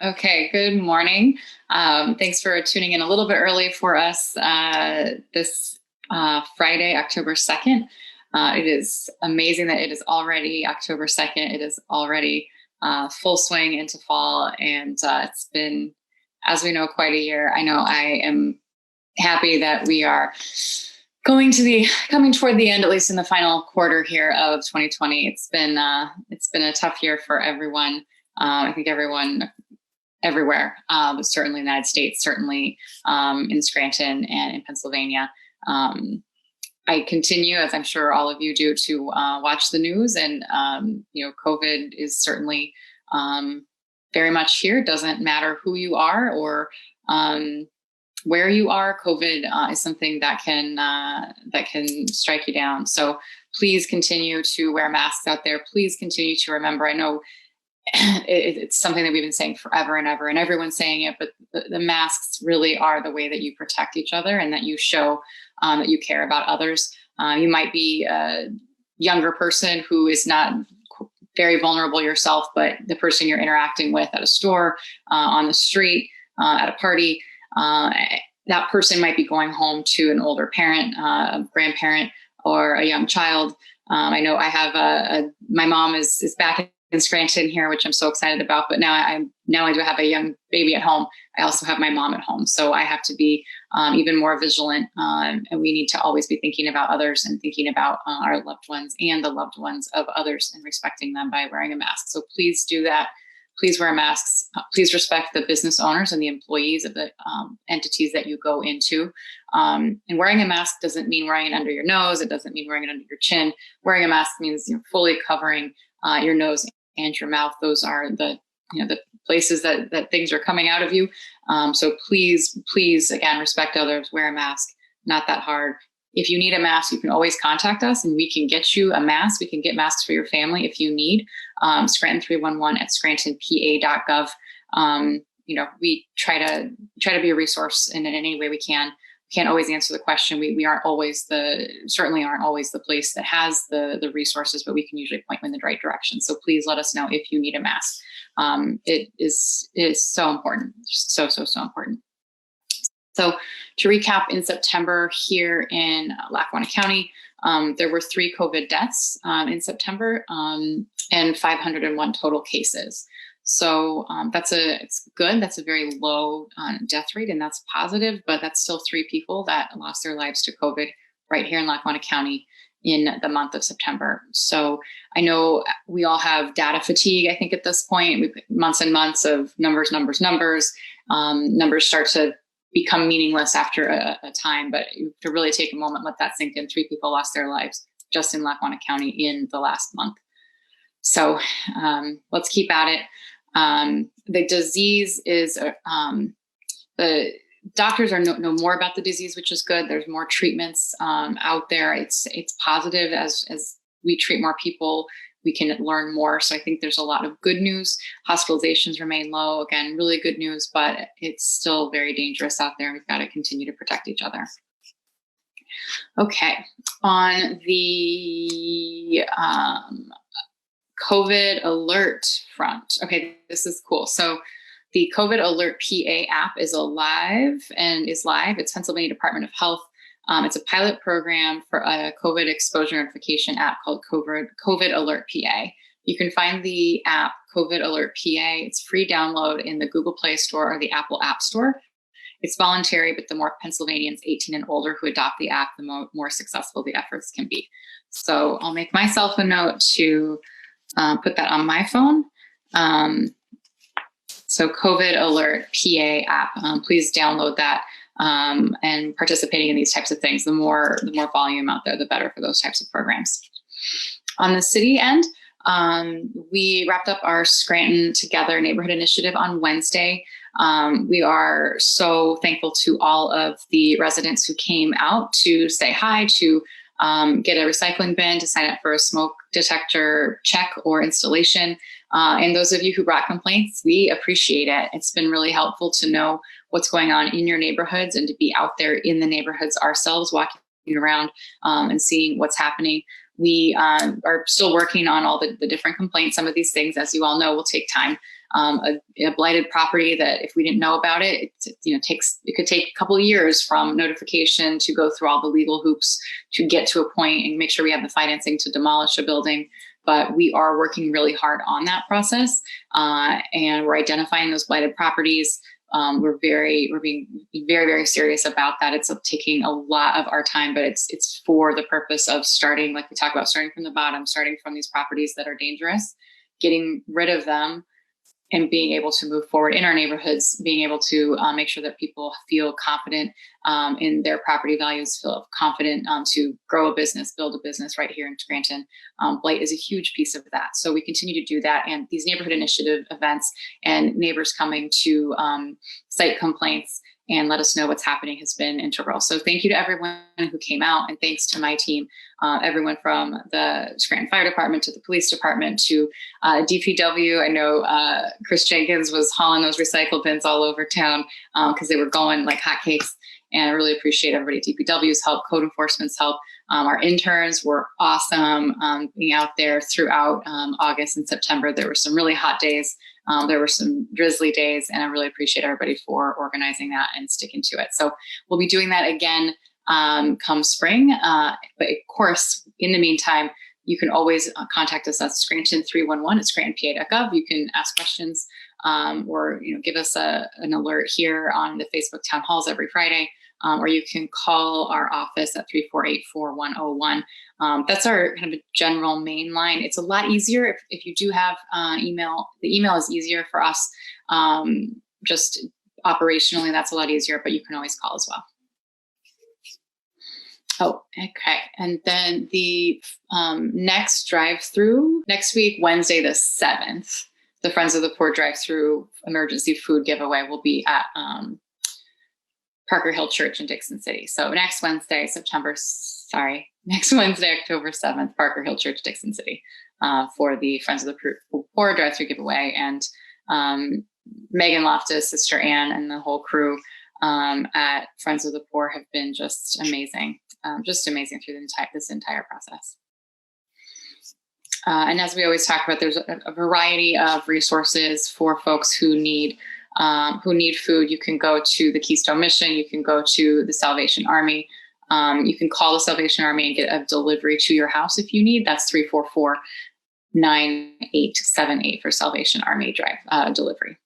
Okay, good morning. Thanks for tuning in a little bit early for us this Friday, October 2nd. It is amazing that it is already October 2nd. It is already full swing into fall, and it's been, as we know, quite a year. I know I am happy that we are going to be coming toward the end, at least in the final quarter here of 2020. It's been a tough year for everyone. I think everyone everywhere, but certainly in the United States, certainly in Scranton and in Pennsylvania. I continue, as I'm sure all of you do, to watch the news, and COVID is certainly very much here. It doesn't matter who you are or where you are. COVID is something that can strike you down. So please continue to wear masks out there. Please continue to remember. I know it's something that we've been saying forever and ever, and everyone's saying it, but the masks really are the way that you protect each other and that you show that you care about others. You might be a younger person who is not very vulnerable yourself, but the person you're interacting with at a store, on the street, at a party, that person might be going home to an older parent, a grandparent, or a young child. I know I have my mom is back in Scranton here, which I'm so excited about. But now I do have a young baby at home. I also have my mom at home, so I have to be even more vigilant. And we need to always be thinking about others and thinking about our loved ones and the loved ones of others, and respecting them by wearing a mask. So please do that. Please wear masks. Please respect the business owners and the employees of the entities that you go into. And wearing a mask doesn't mean wearing it under your nose. It doesn't mean wearing it under your chin. Wearing a mask means you're fully covering your nose and your mouth. Those are the places that things are coming out of you. So please, again, respect others. Wear a mask. Not that hard. If you need a mask, you can always contact us and we can get you a mask. We can get masks for your family if you need. Scranton 311 at scrantonpa.gov. We try to be a resource in any way we can. We can't always answer the question. We certainly aren't always the place that has the resources, but we can usually point them in the right direction. So please let us know if you need a mask. It is so important. Just so important. So to recap, in September here in Lackawanna County, there were 3 COVID deaths in September, and 501 total cases. So it's good. That's a very low death rate, and that's positive, but that's still 3 people that lost their lives to COVID right here in Lackawanna County in the month of September. So I know we all have data fatigue, I think, at this point. We've months and months of numbers. Numbers start to become meaningless after a time, but to really take a moment, let that sink in. 3 people lost their lives just in Lackawanna County in the last month. So let's keep at it. The disease is, the doctors know more about the disease, which is good. There's more treatments out there. It's positive. As we treat more people, we can learn more. So I think there's a lot of good news. Hospitalizations remain low. Again, really good news, but it's still very dangerous out there. We've got to continue to protect each other. Okay, on the COVID alert front. Okay, this is cool. So the COVID Alert PA app is live. It's Pennsylvania Department of Health. It's a pilot program for a COVID exposure notification app called COVID Alert PA. You can find the app COVID Alert PA. It's free download in the Google Play Store or the Apple App Store. It's voluntary, but the more Pennsylvanians 18 and older who adopt the app, the more successful the efforts can be. So I'll make myself a note to put that on my phone. So COVID Alert PA app, please download that. And participating in these types of things, the more volume out there, the better for those types of programs. On the city end, we wrapped up our Scranton Together neighborhood initiative on Wednesday. We are so thankful to all of the residents who came out to say hi, to get a recycling bin, to sign up for a smoke detector check or installation. And those of you who brought complaints, we appreciate it. It's been really helpful to know what's going on in your neighborhoods and to be out there in the neighborhoods ourselves, walking around and seeing what's happening. We are still working on all the different complaints. Some of these things, as you all know, will take time. a blighted property that if we didn't know about it, it could take a couple of years from notification to go through all the legal hoops to get to a point and make sure we have the financing to demolish a building. But we are working really hard on that process, and we're identifying those blighted properties. We're being very, very serious about that. It's taking a lot of our time, but it's for the purpose of starting, like we talk about, starting from the bottom, starting from these properties that are dangerous, getting rid of them, and being able to move forward in our neighborhoods, being able to make sure that people feel confident in their property values, feel confident to grow a business, build a business right here in Scranton. Blight is a huge piece of that. So we continue to do that. And these neighborhood initiative events and neighbors coming to cite complaints and let us know what's happening has been integral. So thank you to everyone who came out, and thanks to my team, everyone from the Scranton Fire Department to the police department to DPW. I know Chris Jenkins was hauling those recycle bins all over town because they were going like hotcakes. And I really appreciate everybody at DPW's help, code enforcement's help. Our interns were awesome being out there throughout August and September. There were some really hot days. There were some drizzly days, and I really appreciate everybody for organizing that and sticking to it. So we'll be doing that again come spring. But of course, in the meantime, you can always contact us at Scranton 311 at scrantonpa.gov. You can ask questions or give us an alert here on the Facebook town halls every Friday. Or you can call our office at 348-4101. That's our kind of a general main line. It's a lot easier if you do have email. The email is easier for us. Just operationally, that's a lot easier, but you can always call as well. Oh, okay. And then the next drive-through next week, Wednesday the 7th, the Friends of the Poor drive-through emergency food giveaway will be at Parker Hill Church in Dixon City. So next Wednesday, October 7th, Parker Hill Church, Dixon City, for the Friends of the Poor drive-through giveaway. And Megan Loftus, Sister Ann, and the whole crew at Friends of the Poor have been just amazing through this entire process. And as we always talk about, there's a variety of resources for folks who need food. You can go to the Keystone Mission. You can go to the Salvation Army. You can call the Salvation Army and get a delivery to your house if you need. That's 344-9878 for Salvation Army delivery.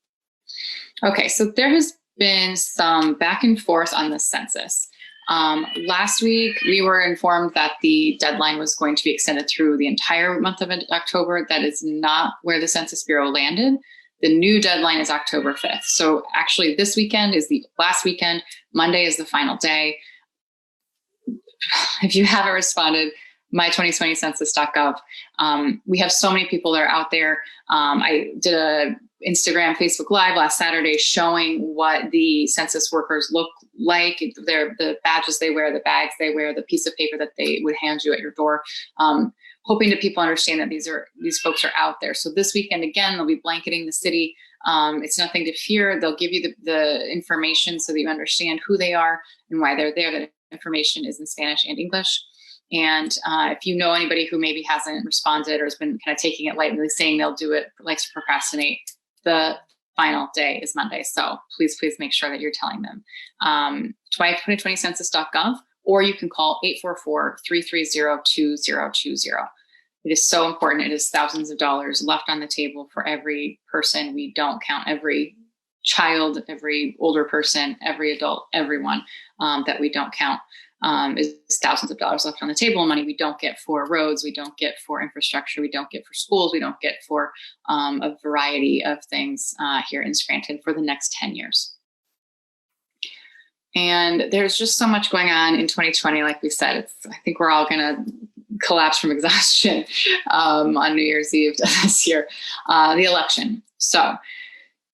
Okay, so there has been some back and forth on the census. Last week, we were informed that the deadline was going to be extended through the entire month of October. That is not where the Census Bureau landed. The new deadline is October 5th. So actually this weekend is the last weekend. Monday is the final day. If you haven't responded, my2020census.gov. We have so many people that are out there. I did a Instagram, Facebook Live last Saturday showing what the census workers look like, the badges they wear, the bags they wear, the piece of paper that they would hand you at your door, hoping that people understand that these folks are out there. So this weekend, again, they'll be blanketing the city. It's nothing to fear. They'll give you the information so that you understand who they are and why they're there. That information is in Spanish and English. And if you know anybody who maybe hasn't responded or has been kind of taking it lightly, saying they'll do it, likes to procrastinate, the final day is Monday. So please make sure that you're telling them. 2020census.gov, or you can call 844-330-2020. It is so important. It is thousands of dollars left on the table for every person we don't count, every child, every older person, every adult, everyone that we don't count. Is thousands of dollars left on the table, money we don't get for roads, we don't get for infrastructure, we don't get for schools, we don't get for a variety of things here in Scranton for the next 10 years. And there's just so much going on in 2020. Like we said, I think we're all going to collapse from exhaustion on New Year's Eve this year. The election. So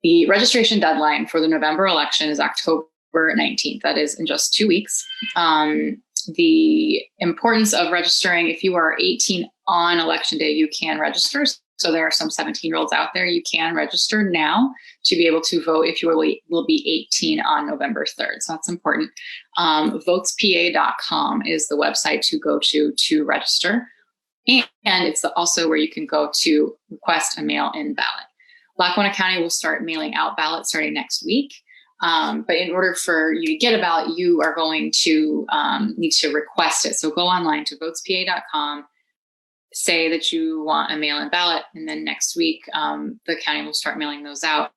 the registration deadline for the November election is October 19th. That is in just 2 weeks. The importance of registering: if you are 18 on election day, you can register. So there are some 17-year-olds out there. You can register now to be able to vote if you will be 18 on November 3rd. So that's important. Votespa.com is the website to go to register. And it's also where you can go to request a mail-in ballot. Lackawanna County will start mailing out ballots starting next week. But in order for you to get a ballot, you are going to need to request it. So go online to votespa.com, say that you want a mail-in ballot, and then next week the county will start mailing those out.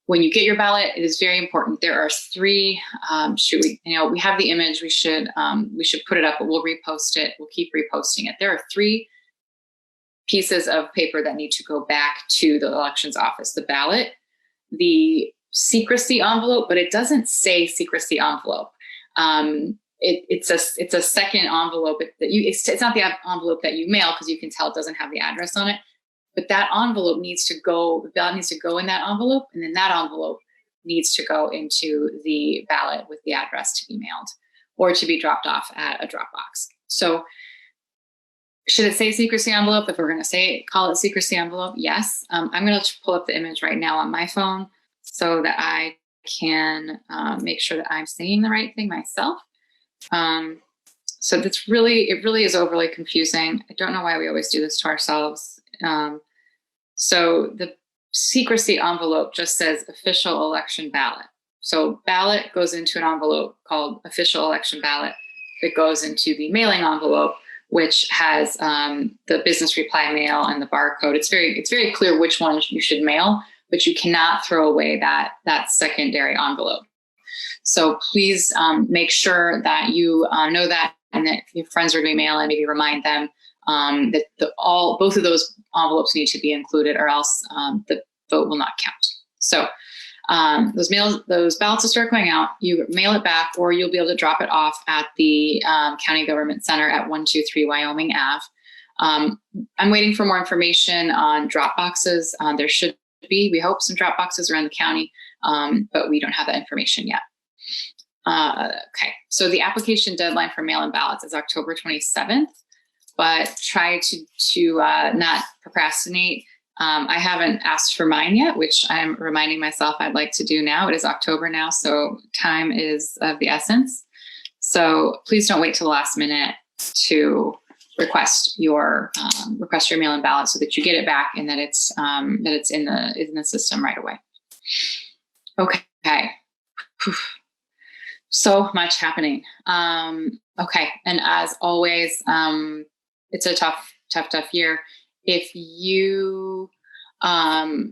When you get your ballot, it is very important. There are three. We have the image. We should put it up, but we'll repost it. We'll keep reposting it. There are three pieces of paper that need to go back to the elections office: the ballot, the secrecy envelope, but it doesn't say secrecy envelope. It's a second envelope it's not the envelope that you mail, because you can tell it doesn't have the address on it. But that envelope needs to go, the ballot needs to go in that envelope, and then that envelope needs to go into the ballot with the address to be mailed or to be dropped off at a drop box. So should it say secrecy envelope? If we're going to call it secrecy envelope, yes. I'm going to pull up the image right now on my phone so that I can make sure that I'm saying the right thing myself. So it really is overly confusing. I don't know why we always do this to ourselves. So the secrecy envelope just says official election ballot. So ballot goes into an envelope called official election ballot that goes into the mailing envelope, which has the business reply mail and the barcode. It's very clear which one you should mail, but you cannot throw away that secondary envelope. So please make sure that you know that, and that if your friends are doing mail, and maybe remind them that both of those envelopes need to be included, or else the vote will not count. So those ballots will start going out. You mail it back, or you'll be able to drop it off at the County Government Center at 123 Wyoming Ave. I'm waiting for more information on drop boxes. There should be, we hope, some drop boxes around the county, but we don't have that information yet. Okay, so the application deadline for mail-in ballots is October 27th, but try to not procrastinate. I haven't asked for mine yet, which I'm reminding myself I'd like to do now. It is October now, so time is of the essence. So please don't wait till the last minute to request your mail-in ballot, so that you get it back and that it's in the system right away. Okay. So much happening. Okay, and as always, it's a tough year. If you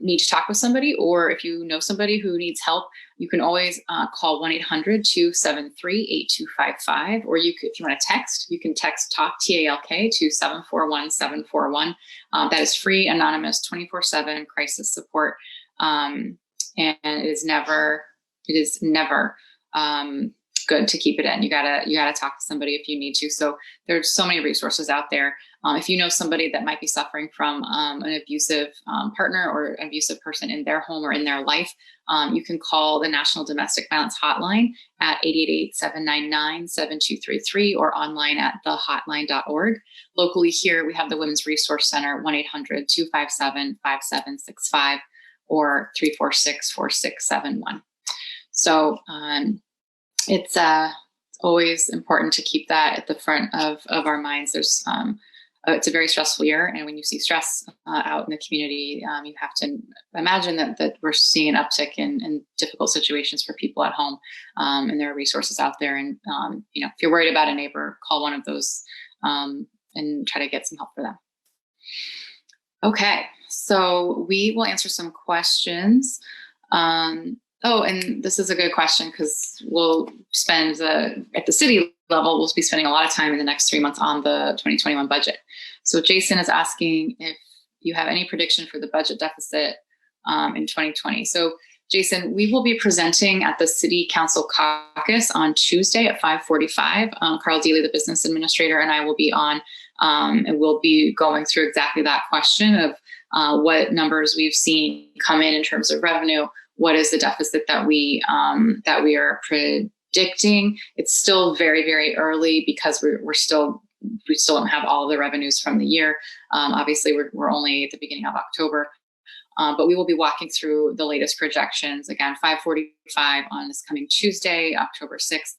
need to talk with somebody, or if you know somebody who needs help, you can always call 1-800-273-8255, or if you want to text, you can text TALK, TALK, to 741-741. That is free, anonymous, 24/7 crisis support, and it is never good to keep it in. You gotta talk to somebody if you need to. So there's so many resources out there. If you know somebody that might be suffering from an abusive partner or an abusive person in their home or in their life, you can call the National Domestic Violence Hotline at 888-799-7233, or online at thehotline.org. Locally here, we have the Women's Resource Center, 1-800-257-5765, or 346-4671. So it's always important to keep that at the front of our minds. It's a very stressful year, and when you see stress out in the community, you have to imagine that we're seeing an uptick in difficult situations for people at home, and there are resources out there. And if you're worried about a neighbor, call one of those and try to get some help for them. Okay, so we will answer some questions. And this is a good question, because we'll spend at the city level, we'll be spending a lot of time in the next 3 months on the 2021 budget. So Jason is asking if you have any prediction for the budget deficit in 2020. So Jason, we will be presenting at the City Council Caucus on Tuesday at 5:45. Carl Deely, the business administrator, and I will be on, and we'll be going through exactly that question of what numbers we've seen come in terms of revenue. What is the deficit that we are predicting? It's still very, very early, because we still don't have all of the revenues from the year. Obviously, we're only at the beginning of October. But we will be walking through the latest projections again, 5:45 on this coming Tuesday, October 6th.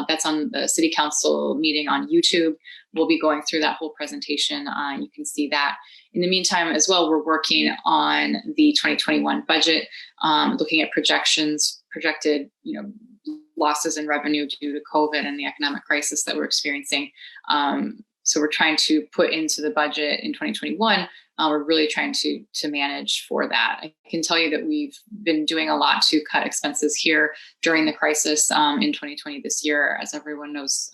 That's on the City Council meeting on YouTube. We'll be going through that whole presentation. You can see that. In the meantime, as well, we're working on the 2021 budget, looking at projected, losses in revenue due to COVID and the economic crisis that we're experiencing. So we're trying to put into the budget in 2021. We're really trying to manage for that. I can tell you that we've been doing a lot to cut expenses here during the crisis in 2020 this year. As everyone knows,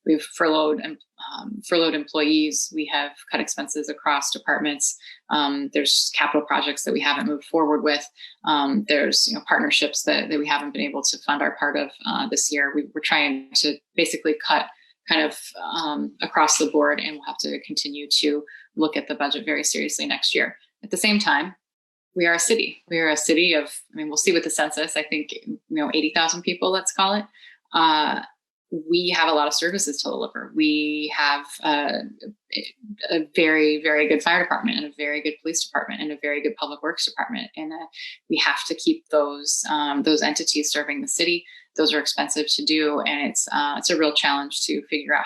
we've furloughed employees. We have cut expenses across departments. There's capital projects that we haven't moved forward with. There's partnerships that we haven't been able to fund our part of this year. We're trying to basically cut kind of across the board, and we'll have to continue to look at the budget very seriously next year. At the same time, we are a city. We are a city of, we'll see with the census, I think, 80,000 people, let's call it. We have a lot of services to deliver. We have a very, very good fire department and a very good police department and a very good public works department. And we have to keep those entities serving the city. Those are expensive to do. And it's a real challenge to figure out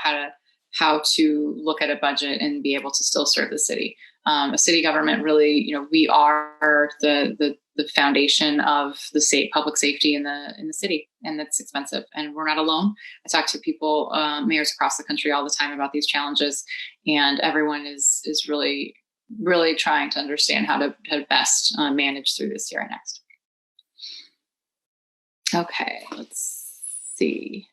how to look at a budget and be able to still serve the city. A city government really, we are the foundation of the state public safety in the city, and that's expensive. And we're not alone. I talk to people, mayors across the country all the time about these challenges, and everyone is really, really trying to understand how to best manage through this year and next. Okay, let's see.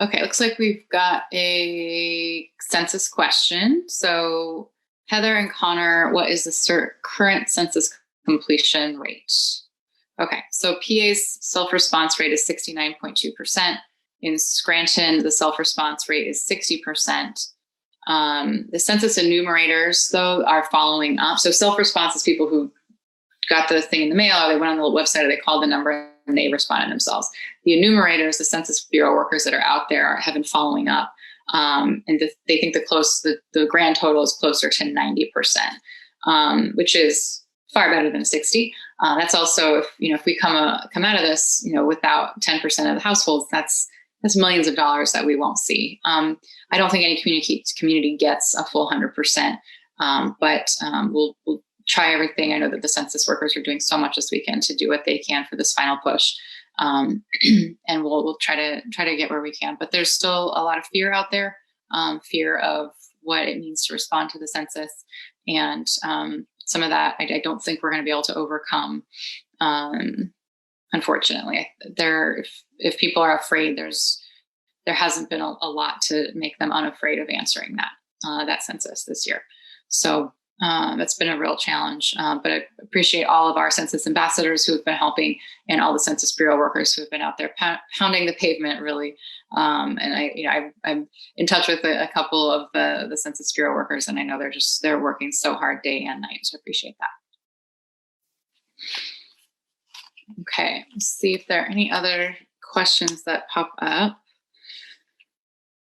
Okay, looks like we've got a census question. So Heather and Connor, what is the current census completion rate? Okay, so PA's self-response rate is 69.2%. In Scranton, the self-response rate is 60%. The census enumerators, though, are following up. So self-response is people who got the thing in the mail, or they went on the website, or they called the number and they responded themselves. The enumerators, the Census Bureau workers that are out there, have been following up. And they think the grand total is closer to 90%, which is far better than 60. That's also, if we come out of this, without 10% of the households, that's millions of dollars that we won't see. I don't think any community gets a full 100%, but we'll try everything. I know that the census workers are doing so much this weekend to do what they can for this final push. And we'll try to get where we can, but there's still a lot of fear out there, fear of what it means to respond to the census. And some of that, I don't think we're going to be able to overcome. Unfortunately, if people are afraid, there hasn't been a lot to make them unafraid of answering that census this year. So that's been a real challenge, but I appreciate all of our census ambassadors who have been helping, and all the Census Bureau workers who have been out there pounding the pavement, really. And I'm in touch with a couple of the Census Bureau workers, and I know they're working so hard day and night. So I appreciate that. Okay, let's see if there are any other questions that pop up.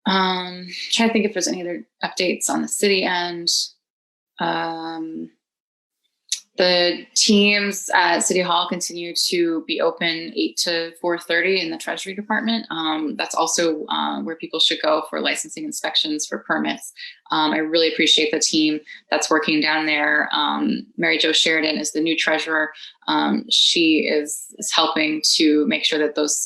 Trying to think if there's any other updates on the city end. The teams at City Hall continue to be open 8 to 4:30 in the Treasury Department. That's also where people should go for licensing inspections for permits. I really appreciate the team that's working down there. Mary Jo Sheridan is the new treasurer. She is helping to make sure that those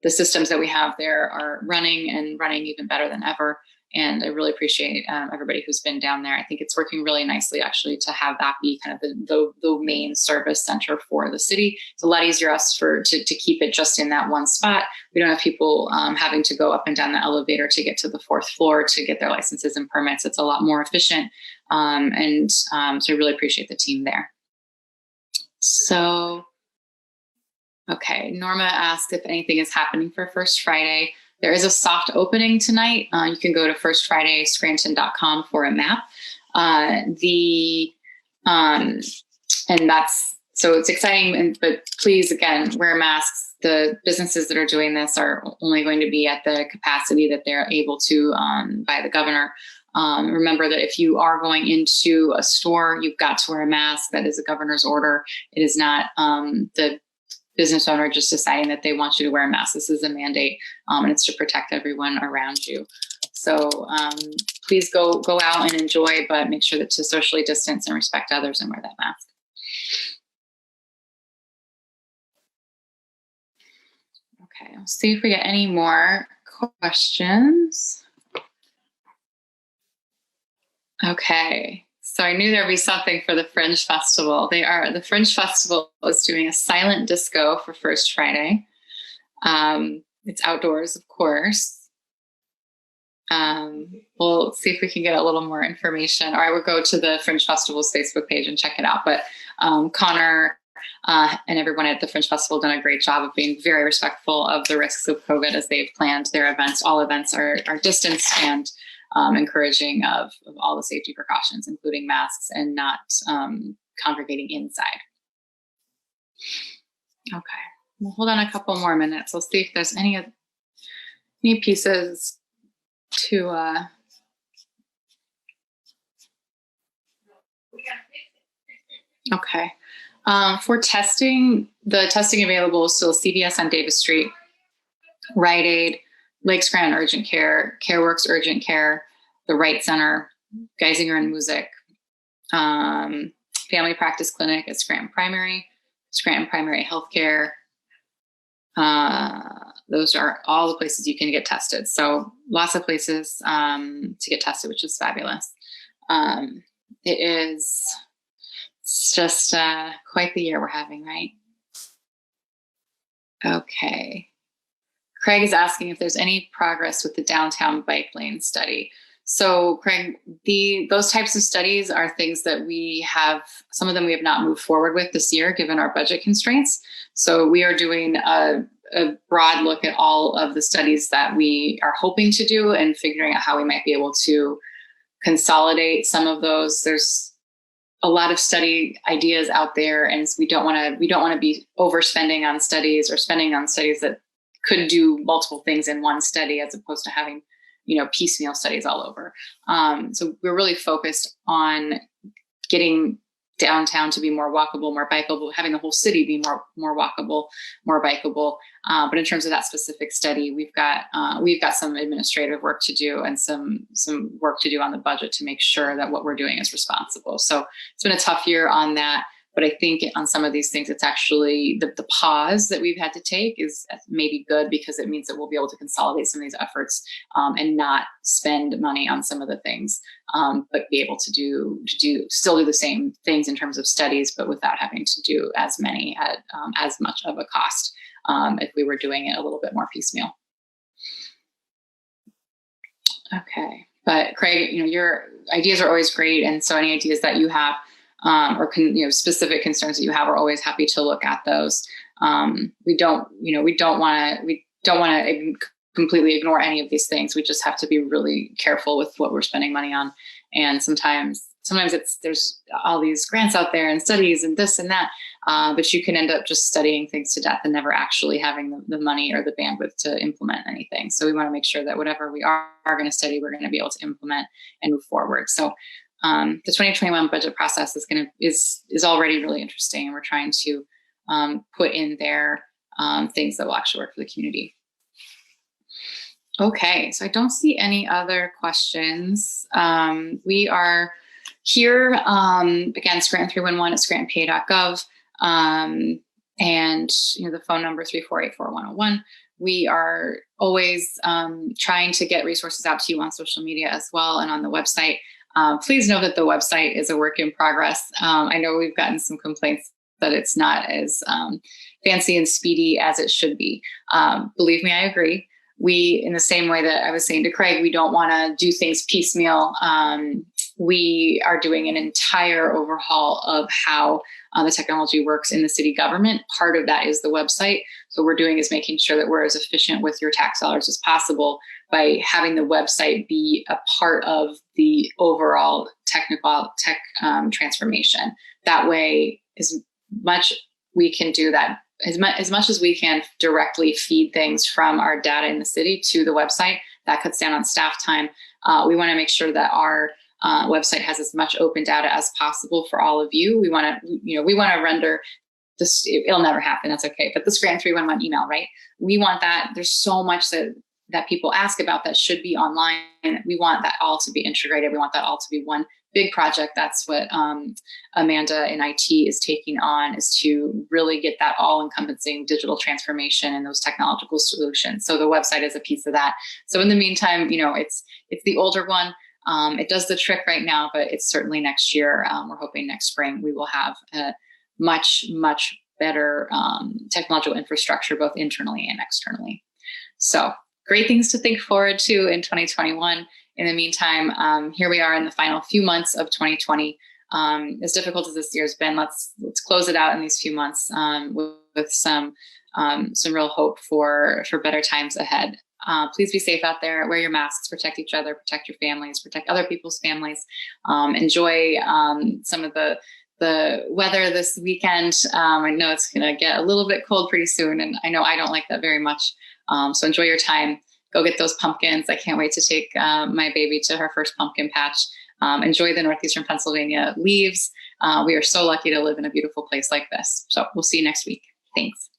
the systems that we have there are running even better than ever. And I really appreciate everybody who's been down there. I think it's working really nicely, actually, to have that be kind of the main service center for the city. It's a lot easier to keep it just in that one spot. We don't have people having to go up and down the elevator to get to the 4th floor to get their licenses and permits. It's a lot more efficient. So I really appreciate the team there. So, okay, Norma asked if anything is happening for First Friday. There is a soft opening tonight. You can go to firstfridayscranton.com for a map. And that's, so it's exciting, but please, again, wear masks. The businesses that are doing this are only going to be at the capacity that they're able to by the governor. Remember that if you are going into a store, you've got to wear a mask. That is a governor's order. It is not the business owner just deciding that they want you to wear a mask. This is a mandate, and it's to protect everyone around you. So please go out and enjoy, but make sure that to socially distance and respect others and wear that mask. Okay, let's see if we get any more questions. Okay, so I knew there'd be something for the Fringe Festival. The Fringe Festival is doing a silent disco for First Friday. It's outdoors, of course. We'll see if we can get a little more information, or I would go to the Fringe Festival's Facebook page and check it out. But Connor and everyone at the Fringe Festival have done a great job of being very respectful of the risks of COVID as they've planned their events. All events are distanced and encouraging of all the safety precautions, including masks and not congregating inside. Okay, we'll hold on a couple more minutes. We'll see if there's any pieces to okay. For testing, the testing available is still CVS on Davis Street, Rite Aid, Lakes Grant Urgent Care, CareWorks Urgent Care, the Wright Center, Geisinger and Music, Family Practice Clinic at Scranton Primary, Scranton Primary Healthcare. Those are all the places you can get tested. So lots of places to get tested, which is fabulous. It's just quite the year we're having, right? Okay. Craig is asking if there's any progress with the downtown bike lane study. So Craig, those types of studies are things that we have, some of them we have not moved forward with this year, given our budget constraints. So we are doing a broad look at all of the studies that we are hoping to do and figuring out how we might be able to consolidate some of those. There's a lot of study ideas out there, and we don't want to be overspending on studies or spending on studies that could do multiple things in one study, as opposed to having piecemeal studies all over. So we're really focused on getting downtown to be more walkable, more bikeable, having the whole city be more walkable, more bikeable. But in terms of that specific study, we've got some administrative work to do and some work to do on the budget to make sure that what we're doing is responsible. So it's been a tough year on that. But I think on some of these things, it's actually the pause that we've had to take is maybe good, because it means that we'll be able to consolidate some of these efforts and not spend money on some of the things, but be able to still do the same things in terms of studies, but without having to do as many at as much of a cost if we were doing it a little bit more piecemeal. Okay, but Craig, your ideas are always great, and so any ideas that you have. Or specific concerns that you have, are always happy to look at those. We don't want to completely ignore any of these things. We just have to be really careful with what we're spending money on. And sometimes there's all these grants out there and studies and this and that, but you can end up just studying things to death and never actually having the money or the bandwidth to implement anything. So we want to make sure that whatever we are going to study, we're going to be able to implement and move forward. So the 2021 budget process is already really interesting, and we're trying to put in there things that will actually work for the community. Okay, so I don't see any other questions. We are here again, Scranton 311 at scrantonpa.gov, and the phone number 348-4101. We are always trying to get resources out to you on social media as well, and on the website. Please know that the website is a work in progress. I know we've gotten some complaints that it's not as fancy and speedy as it should be. Believe me, I agree. We, in the same way that I was saying to Craig, we don't want to do things piecemeal. We are doing an entire overhaul of how the technology works in the city government. Part of that is the website. So what we're doing is making sure that we're as efficient with your tax dollars as possible by having the website be a part of the overall tech transformation. That way, as much we can do that, as much as we can directly feed things from our data in the city to the website, That cuts down on staff time. We want to make sure that our website has as much open data as possible for all of you. We want to render this. It'll never happen. That's okay. But this Grant 311 email, right? We want that. There's so much that people ask about that should be online. We want that all to be integrated. We want that all to be one big project. That's what Amanda in IT is taking on, is to really get that all encompassing digital transformation and those technological solutions. So the website is a piece of that. So in the meantime, it's the older one. It does the trick right now, but it's certainly next year. We're hoping next spring we will have a much, much better technological infrastructure, both internally and externally. So great things to think forward to in 2021. In the meantime, here we are in the final few months of 2020. As difficult as this year's been, let's close it out in these few months with some real hope for better times ahead. Please be safe out there. Wear your masks. Protect each other. Protect your families. Protect other people's families. Enjoy some of the weather this weekend. I know it's going to get a little bit cold pretty soon, and I know I don't like that very much. So enjoy your time. Go get those pumpkins. I can't wait to take my baby to her first pumpkin patch. Enjoy the northeastern Pennsylvania leaves. We are so lucky to live in a beautiful place like this. So we'll see you next week. Thanks.